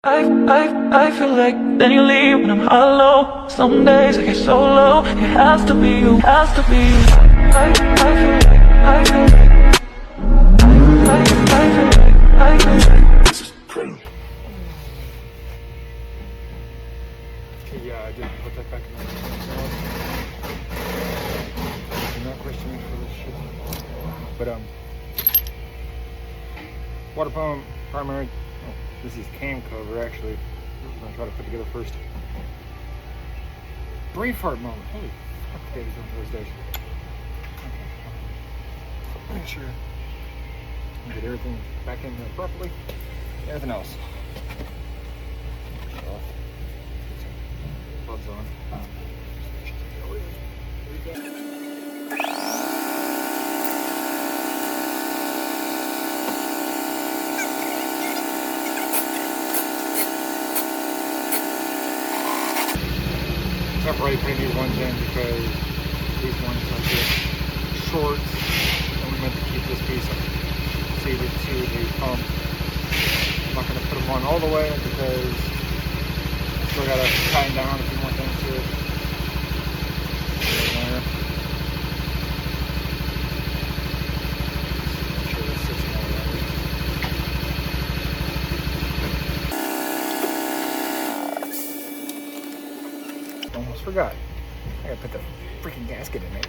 I feel like then you leave when I'm hollow. Some days I get so low. It has to be you, has to be you. I feel like this is crazy. Yeah, I did put that back in there. Do not question me for this shit. But water pump primary. Oh, this is cam cover actually. I'm gonna try to put together first. Brain fart moment. Holy fuck, days on Thursdays. Okay. Make sure I get everything back in there properly. Everything else. Off. Plugs on. Temporarily putting these ones in because these ones are just shorts, and we meant to keep this piece seated to the pump. I'm not going to put them on all the way because I still got to tighten down a few more things to it. There. Make sure this sits in all right. Almost forgot. I gotta put the freaking gasket in it.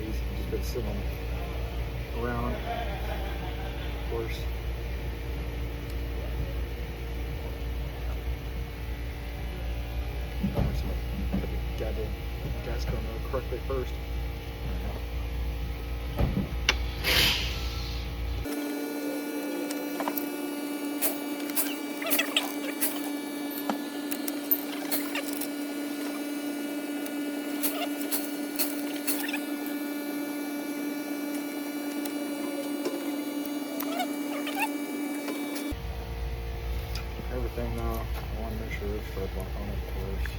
Easy, just been sitting around, of course. Put the goddamn gas gun correctly first. Everything now, I want to make sure there's thread lock on it, of course.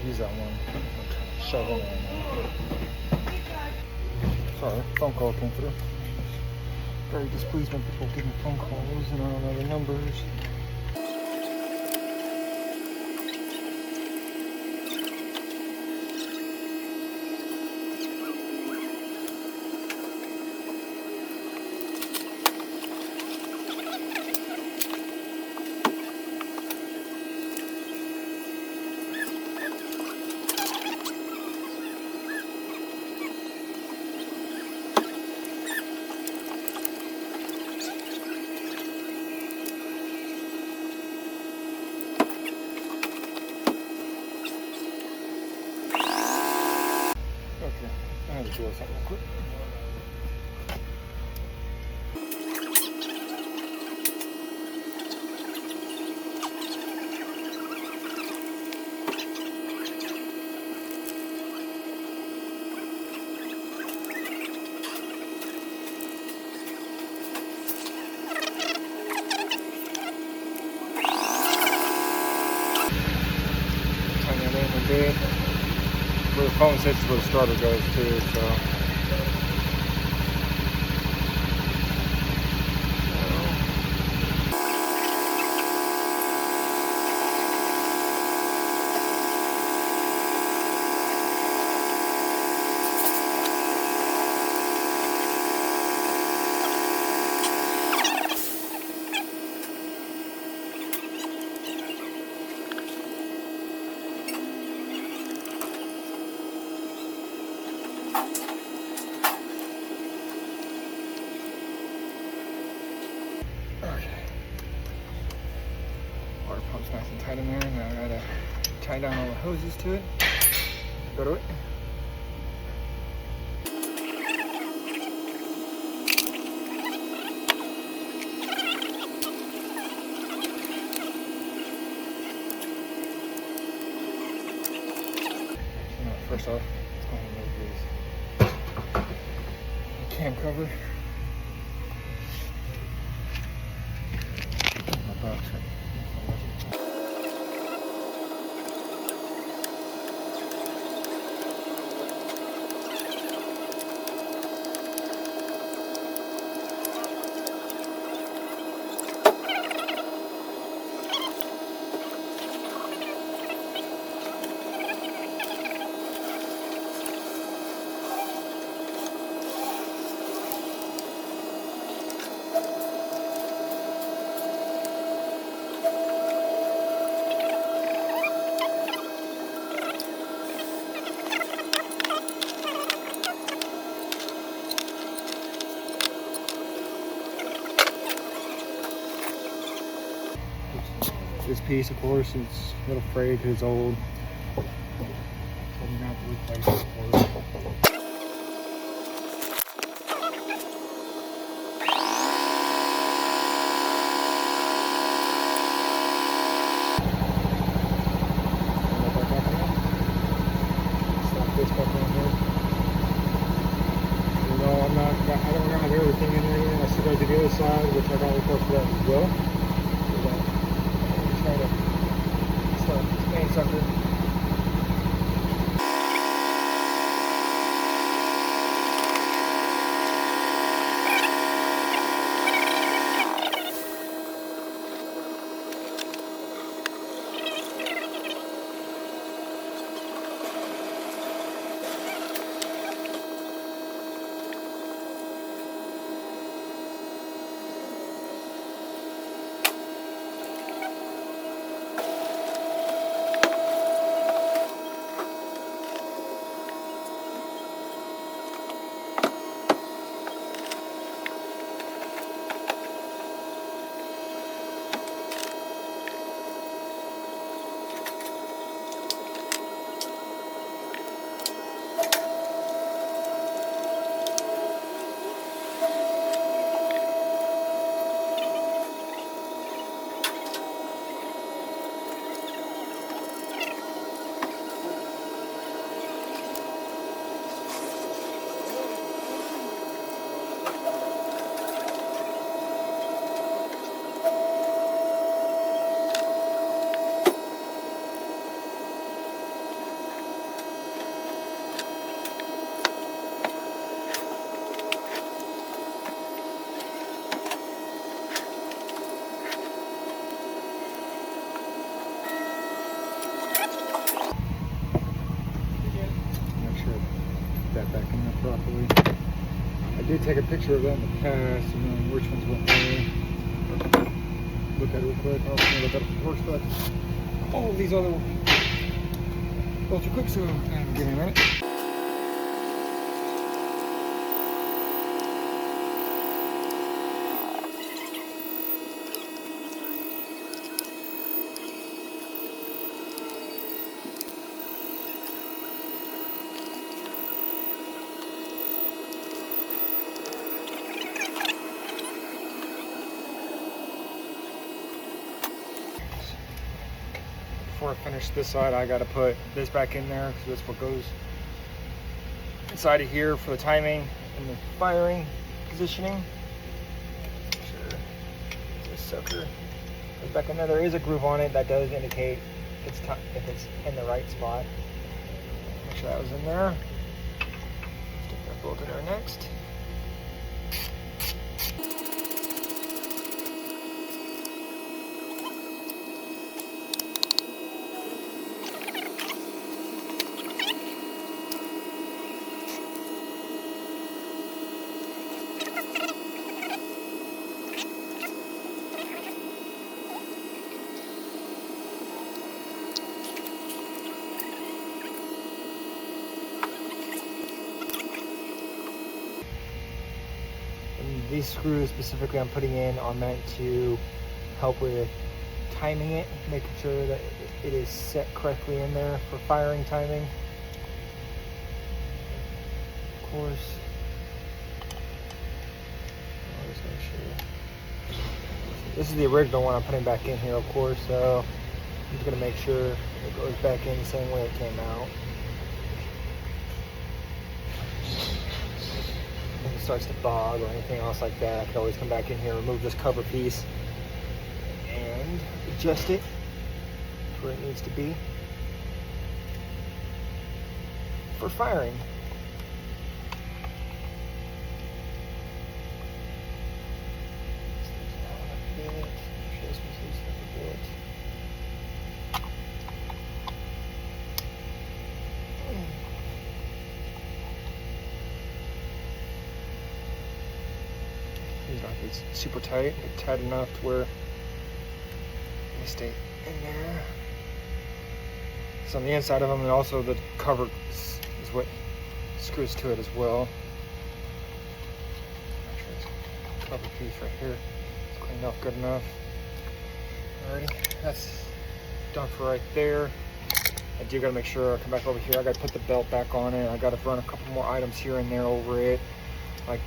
Use that one. Shove it in. Sorry, phone call came through. Very displeased when people give me phone calls and I don't know the numbers. I have to do something real quick. Turn that in a bit. Where the phone sits is where the starter goes too, so. tight in there. Now I gotta tie down all the hoses to it. Go to it. First off, let's go ahead and remove this cam cover. My box right. This piece, of course, it's a little frayed because it's old. So I'm gonna have to replace it, of course. Slap this back in here. You know, I don't have everything in there yet. I still gotta do the other side, which I got reports for that as well. Try to start this main sucker. That back in there properly. I did take a picture of that in the past, and then which ones went where. Look at it real quick. I'll look at it first, but all of these other ultra quick, so give me a minute. Before I finish this side, I gotta put this back in there because that's what goes inside of here for the timing and the firing positioning. Make sure this sucker goes back in there. There is a groove on it that does indicate if it's in the right spot. Make sure that was in there. Stick that bolt in there next. These screws specifically I'm putting in are meant to help with timing it, making sure that it is set correctly in there for firing timing. Of course, always make sure. This is the original one I'm putting back in here, of course, so I'm just gonna make sure it goes back in the same way it came out. If it starts to bog or anything else like that, I could always come back in here, remove this cover piece, and adjust it to where it needs to be for firing. It's super tight, but tight enough to where they stay in there. So on the inside of them, and also the cover is what screws to it as well. Make sure this cover piece right here is cleaned off good enough. Alrighty, that's done for right there. I do gotta make sure I come back over here. I gotta put the belt back on it. I gotta run a couple more items here and there over it. Like,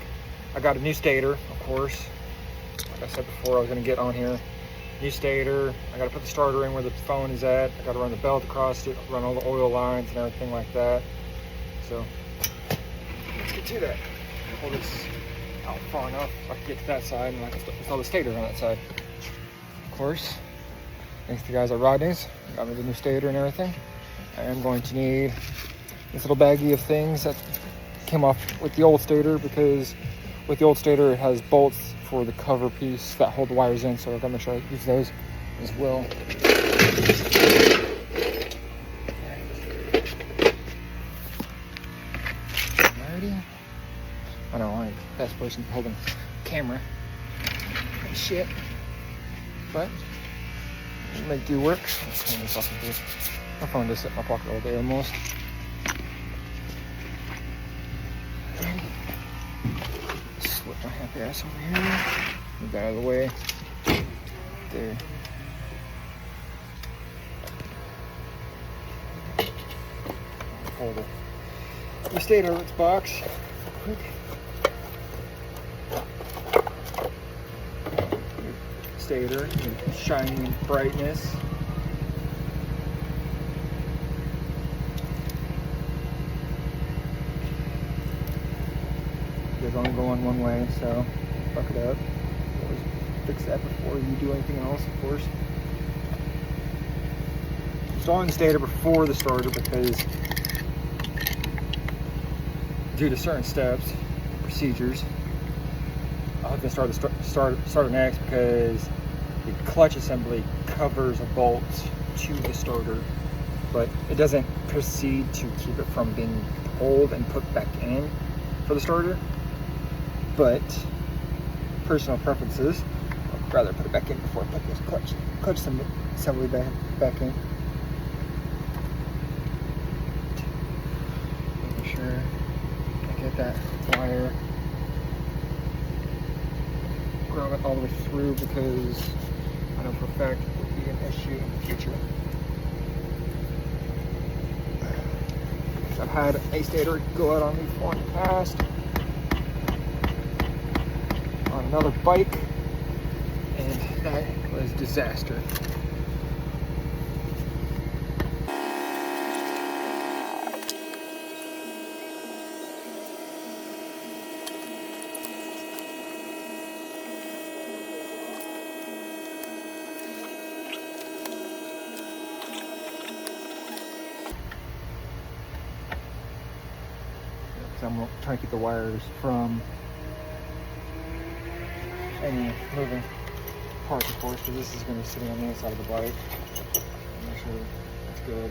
I got a new stator, of course. Like I said before, I was gonna get on here. New stator. I gotta put the starter in where the phone is at. I gotta run the belt across it, run all the oil lines and everything like that. So, let's get to that. Pull this out far enough so I can get to that side, and I can install the stator on that side. Of course, thanks to the guys at Rodney's, got me the new stator and everything. I am going to need this little baggie of things that came off with the old stator, because with the old stator it has bolts for the cover piece that hold the wires in, so I've got to make sure I use those as well. Alrighty. I know I'm the best person holding camera and shit, but we'll make do work. Let's clean this off of this. My phone just sits in my pocket all day almost. Slip my happy ass over here. Move that out of the way. There. Pull the stator out of its box. Quick. Stator, shining brightness. It's only going one way, so fuck it up. Always fix that before you do anything else, of course. Installing the stator before the starter, because due to certain steps, procedures, I'll have to start the starter next, because the clutch assembly covers a bolt to the starter, but it doesn't proceed to keep it from being pulled and put back in for the starter. But personal preferences, I'd rather put it back in before I put this clutch assembly back in. Making sure I get that wire, grab it all the way through, because I know for a fact it will be an issue in the future. I've had a stator go out on me before in the past. On another bike, and that was disaster. I'm trying to keep the wires from any moving parts, of course, because this is going to be sitting on the inside of the bike. Make sure that's good.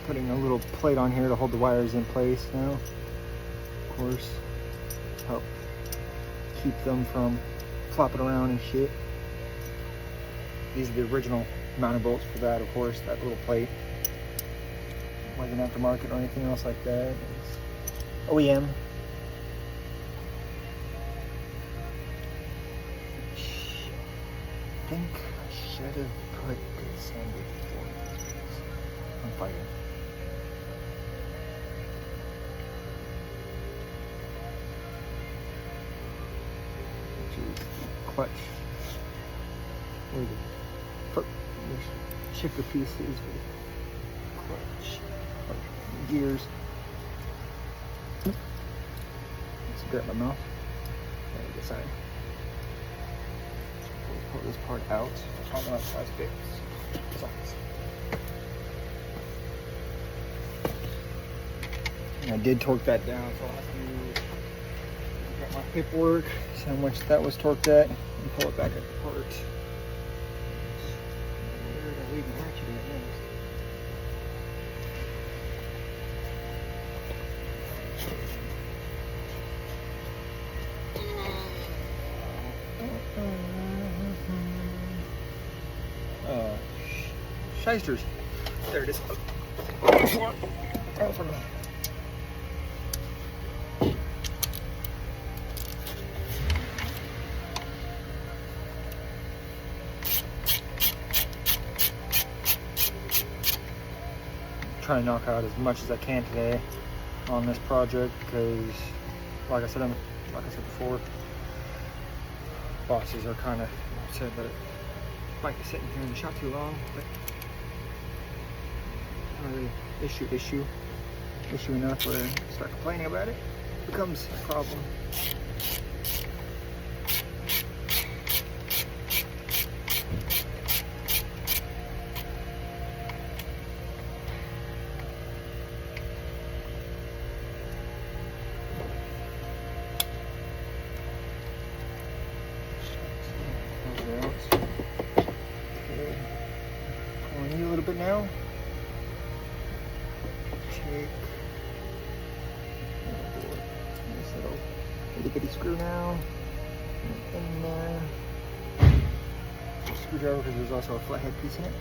Putting a little plate on here to hold the wires in place now, of course, help keep them from flopping around and shit. These are the original mounting bolts for that, of course, that little plate. Wasn't aftermarket or anything else like that. It's OEM. think I should have put good sandwich before. I'm fighting. Clutch. Where the shifter pieces with clutch, gears. Let's grab my mouth. There we go, sorry. We'll pull this part out. On the size bits. I did torque that down, so I'll have to got my paperwork, see how much that was torqued at, and pull it back apart. Where did I leave my ratchet at next? Shysters. There it is. Oh, for me. Trying to knock out as much as I can today on this project because, like I said before, bosses are kind of upset that it might be sitting here in the shop too long. But not really issue enough where I start complaining about it. It becomes a problem. A little bit now. Take this little itty bitty screw now. In there. Screwdriver because there's also a flathead piece in it.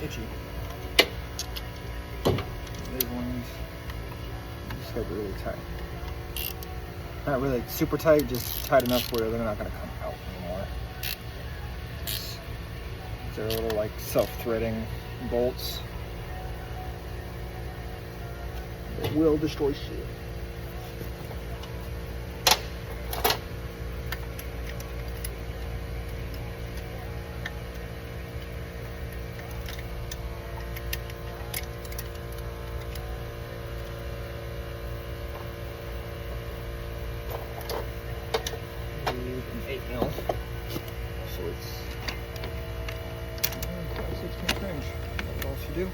Itchy. These ones just get really tight. Not really super tight, just tight enough where they're not going to come out anymore. They're little like self-threading bolts that will destroy shit. So it's 16 range. That's all she do.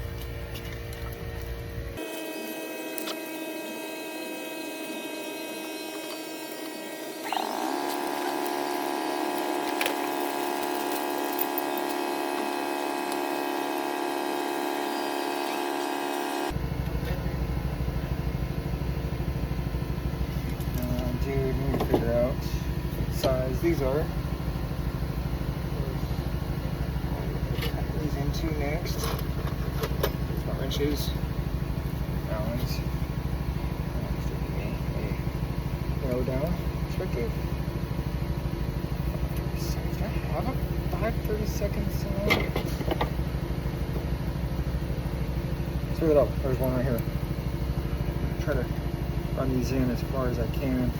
I do need to figure out what size these are. These into next. There's my wrenches, Allen's. A low down perspective. Does that have a 5/32 sound? Let's figure it out. There's one right here. Try to run these in as far as I can.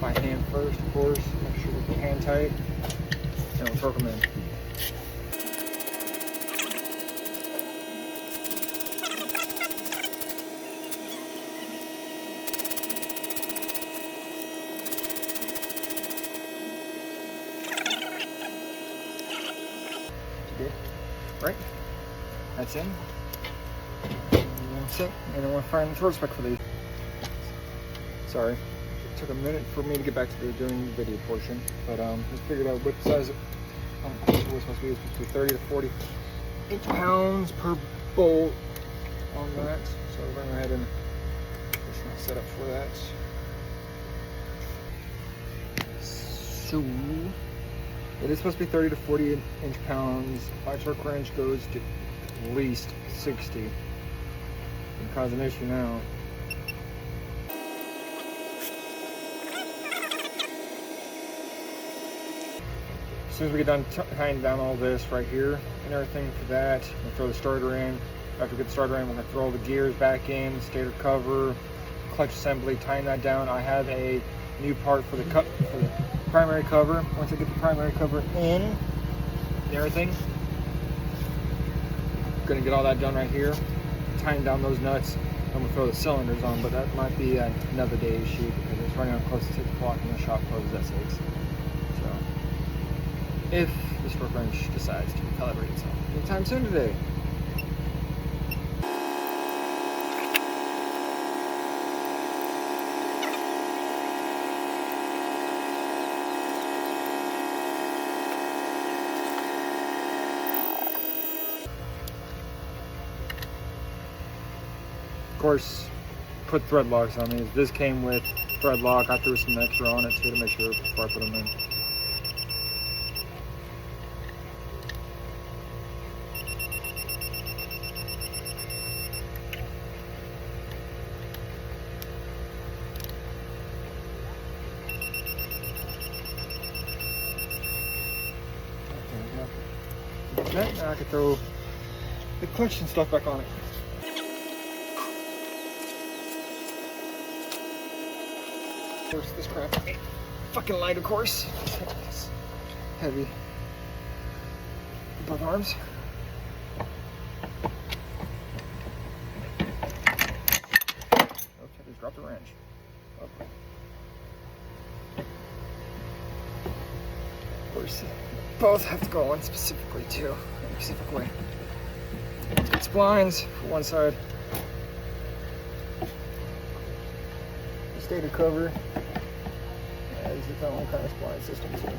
By hand first, of course. Make sure they're hand tight. And we'll torque them in. Good. Right? That's in. That's it. And I want to find the torque spec for these. Sorry. It took a minute for me to get back to the doing the video portion, but I figured out what size it was supposed to be. It's between 30 to 40 inch-pounds per bolt on that. So we're going to go ahead and set up for that. So it is supposed to be 30 to 40 inch-pounds. My torque wrench goes to at least 60. It can cause an issue now. As soon as we get done tying down all this right here and everything for that, we'll throw the starter in. After we get the starter in, we're gonna throw all the gears back in, stator cover, clutch assembly, tying that down. I have a new part for the primary cover. Once I get the primary cover in and everything, gonna get all that done right here, tying down those nuts. I'm gonna throw the cylinders on, but that might be another day issue because it's running on close to 6 o'clock and the shop closes at 6. So, if the torque wrench decides to calibrate itself anytime soon today. Of course, put thread locks on these. This came with thread lock. I threw some extra on it too to make sure before I put them in. Okay, now I can throw the clutch and stuff back on it. Of course, this crap ain't fucking light, of course. It's heavy. Both arms. Okay, just drop the wrench. Okay. Of course, both have to go on specifically too, in a specific way. Let's get splines for one side. The stator cover has its own kind of spline system too.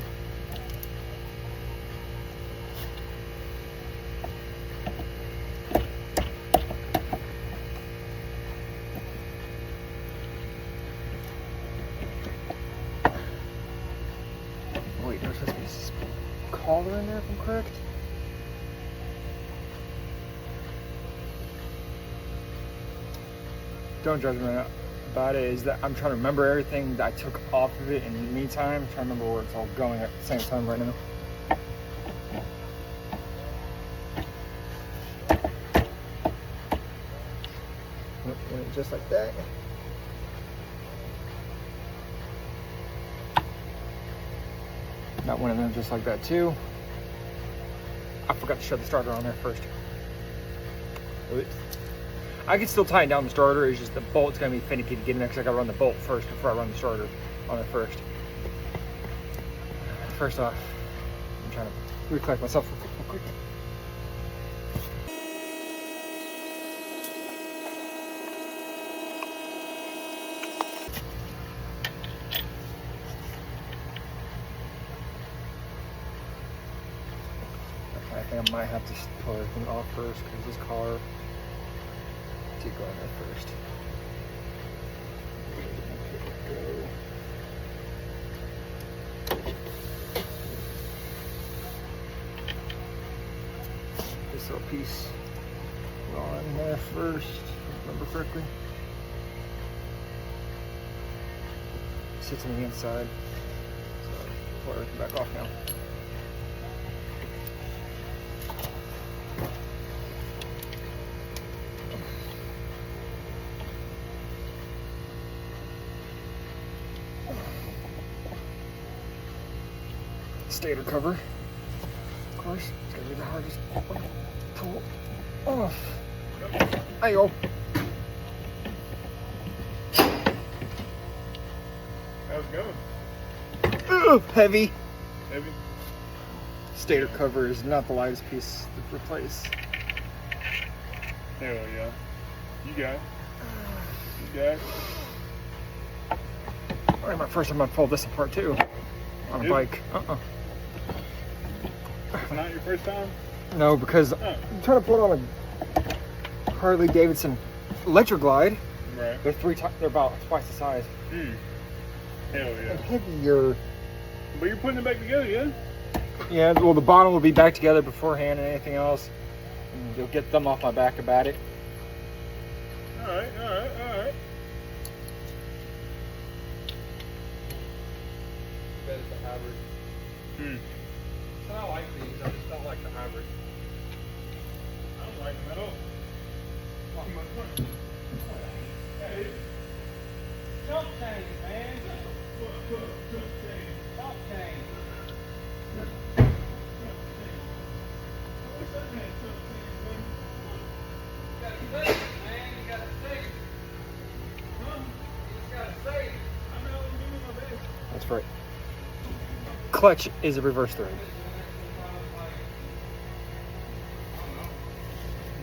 Wait, there's supposed to be a collar in there if I'm correct? Don't judge me about it, is that I'm trying to remember everything that I took off of it in the meantime. I'm trying to remember where it's all going at the same time right now. Just like that. That one in there just like that too. I forgot to shut the starter on there first. Oops. I can still tighten down the starter, it's just the bolt's gonna be finicky to get in there because I gotta run the bolt first before I run the starter on it first. First off, I'm trying to recollect myself real quick. I think I might have to pull everything off first because this collar did go in there first. This little piece on there first, if I remember correctly. Sits on the inside. So I'll pull everything back off now. Stator cover, of course, it's gonna be the hardest one to pull off. Ayo. How's it going? Heavy. Heavy? Stator cover is not the lightest piece to replace. Hell yeah. You got it. You got it. Alright, my first time I pulled this apart too. On a bike. It's not your first time? No, because I'm trying to pull it on a Harley-Davidson Electroglide. Right. They're about twice the size. Hell yeah. And heavier. But you're putting it back together, yeah? Yeah, well, the bottom will be back together beforehand and anything else. And you'll get them off my back about it. Alright. Bet it's a hybrid. I like these, I just don't like the hybrid. I don't like them at all. Hey. Jump change, man. Jump change. That's right. Clutch is a reverse thread.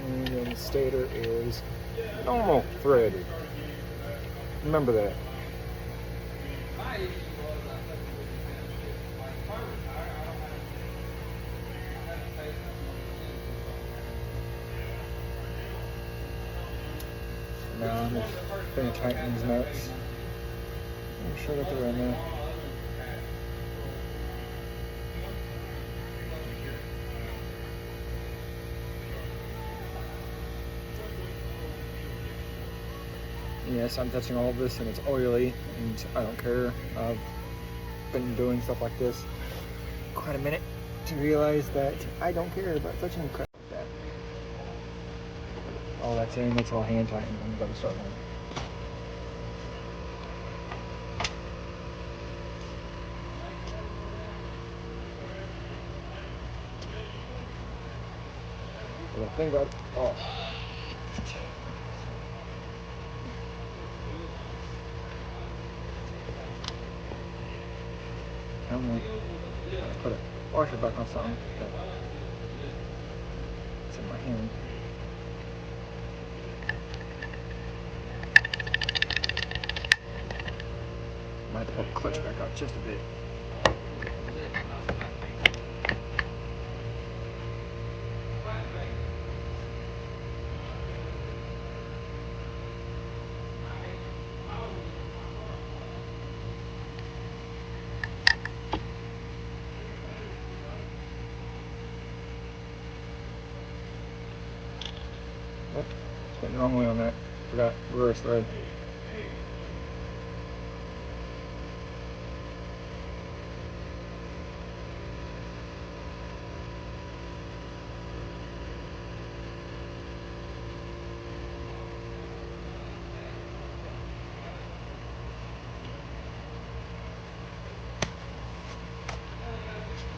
And then the stator is normal thread. Remember that. Now I'm going to tighten these nuts. I'm sure that they're in there. Yes, I'm touching all of this and it's oily and I don't care. I've been doing stuff like this quite a minute to realize that I don't care about touching crap like that. All that's in, that's all hand tightened. I'm about to start one. The thing about I'm gonna put a washer back on something that's in my hand. Might have to pull the clutch back out just a bit. Oh, went the wrong way on that. Forgot reverse thread.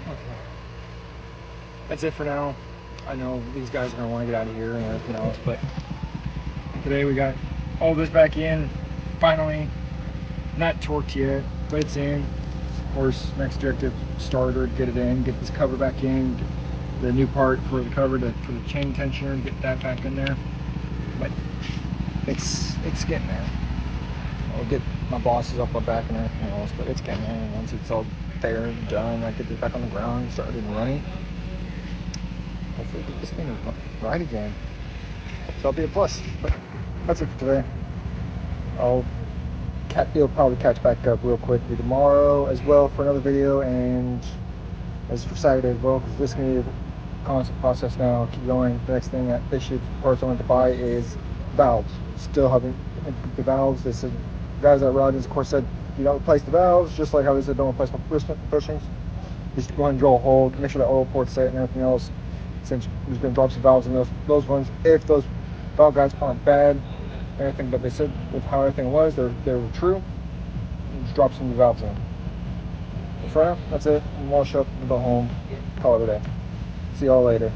Okay. That's it for now. I know these guys are going to want to get out of here and everything else, but today we got all this back in, finally. Not torqued yet, but it's in. Of course, next objective, starter, get it in, get this cover back in, get the new part for the cover for the chain tensioner, get that back in there. But it's getting there. I'll get my bosses off my back and everything else, but it's getting there. And once it's all there and done, I get this back on the ground, started running. Hopefully get this thing right again. So I'll be a plus. But that's it for today. It'll probably catch back up real quickly tomorrow as well for another video, and as for Saturday as well, because this is going to be a constant process now. Keep going. The next thing that issue parts I want to buy is valves. Still haven't the valves. They said, guys at Rogers of course said, you don't replace the valves, just like how they said don't replace my bushings. Just go ahead and drill a hole, make sure the oil port's set and everything else. Since we're just going to drop some valves in those ones. If those valve guides aren't bad, everything that they said with how everything was, they were true. Just drop some of the valves in. But for now, that's it. I'm wash up and go home. Call it a day. See y'all later.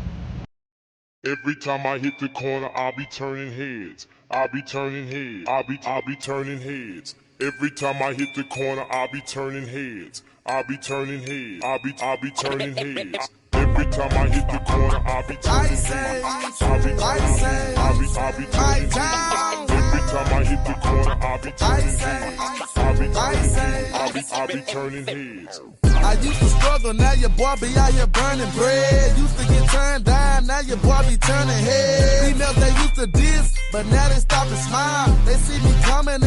Every time I hit the corner, I'll be turning heads. I'll be turning heads. I'll be turning heads. Every time I hit the corner, I'll be turning heads. I'll be turning heads. I'll be turning heads. Every time I hit the corner, I'll be turning heads. I'll be turning heads. I'll be turning heads. Every time I hit the corner, I'll be turning heads. I be turning heads. I used to struggle, now your boy be out here burning bread. Used to get turned down, now your boy be turning heads. Females they used to diss, but now they stop and smile. They see me coming and